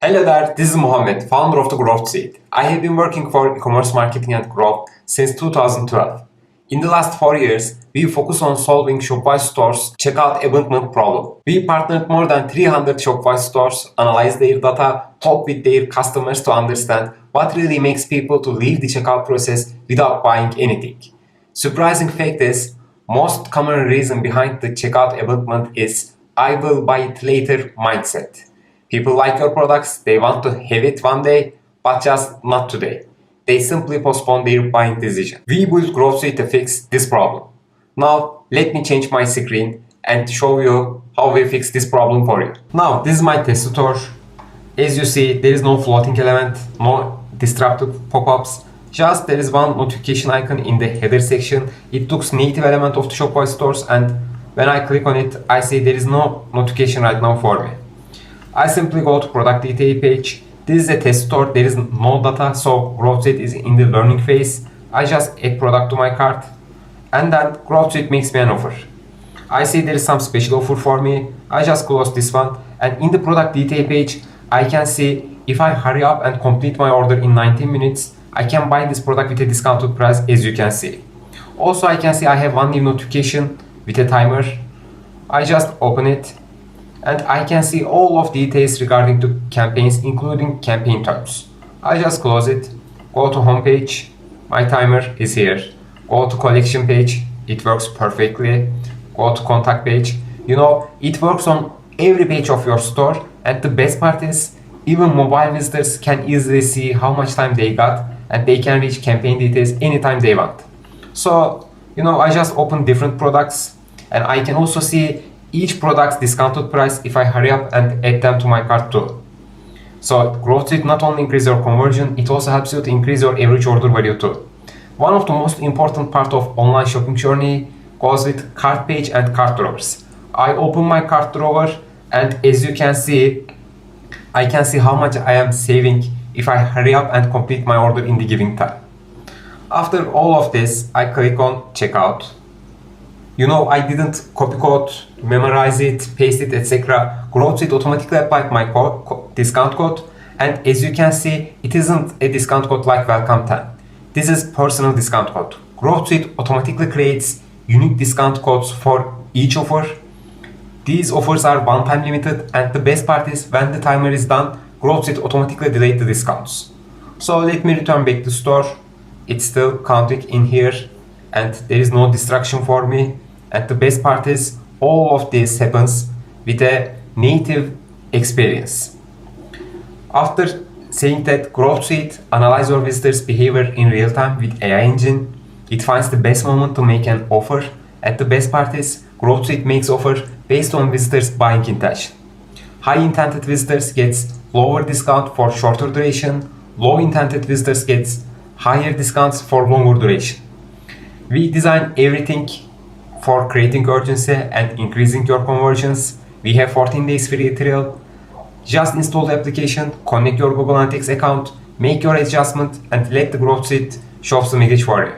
Hello there, this is Mohammed, founder of the Growth Suite. I have been working for e-commerce marketing and growth since 2012. In the last 4 years, we focus on solving Shopify stores' checkout abandonment problem. We partnered more than 300 Shopify stores, analyzed their data, talked with their customers to understand what really makes people to leave the checkout process without buying anything. Surprising fact is, most common reason behind the checkout abandonment is "I will buy it later" mindset. People like your products, they want to have it one day, but just not today. They simply postpone their buying decision. We built Growth Suite to fix this problem. Now, let me change my screen and show you how we fix this problem for you. Now, this is my test store. As you see, there is no floating element, no disruptive pop-ups. Just there is one notification icon in the header section. It looks native element of the Shopify stores, and when I click on it, I see there is no notification right now for me. I simply go to product detail page. This is a test store, there is no data, so Growth Suite is in the learning phase. I just add product to my cart, and then Growth Suite makes me an offer. I see there is some special offer for me. I just close this one, and in the product detail page, I can see if I hurry up and complete my order in 19 minutes, I can buy this product with a discounted price, as you can see. Also, I can see I have one new notification with a timer. I just open it, and I can see all of details regarding to campaigns, including campaign terms. I just close it, go to home page, my timer is here. Go to collection page, it works perfectly. Go to contact page. It works on every page of your store, and the best part is even mobile visitors can easily see how much time they got, and they can reach campaign details anytime they want. So, I just open different products, and I can also see each product's discounted price if I hurry up and add them to my cart too. So Growth Suite not only increases your conversion, it also helps you to increase your average order value too. One of the most important part of online shopping journey goes with cart page and cart drawers. I open my cart drawer, and as you can see, I can see how much I am saving if I hurry up and complete my order in the given time. After all of this, I click on checkout. I didn't copy code, memorize it, paste it, etc. Growth Suite automatically applied my discount code, and as you can see, it isn't a discount code like Welcome 10. This is personal discount code. Growth Suite automatically creates unique discount codes for each offer. These offers are one-time limited, and the best part is when the timer is done, Growth Suite automatically deletes the discounts. So let me return back to the store. It's still counting in here, and there is no distraction for me. And the best part is all of this happens with a native experience. After saying that Growth Suite analyzes your visitors' behavior in real time with AI engine, it finds the best moment to make an offer. And the best part is Growth Suite makes offer based on visitors' buying intention. High intended visitors gets lower discount for shorter duration. Low intended visitors gets higher discounts for longer duration. We design everything for creating urgency and increasing your conversions. We have 14 days free trial. Just install the application, connect your Google Analytics account, make your adjustment, and let the Growth Suite show some image for you.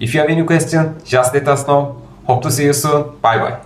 If you have any question, just let us know. Hope to see you soon. Bye bye.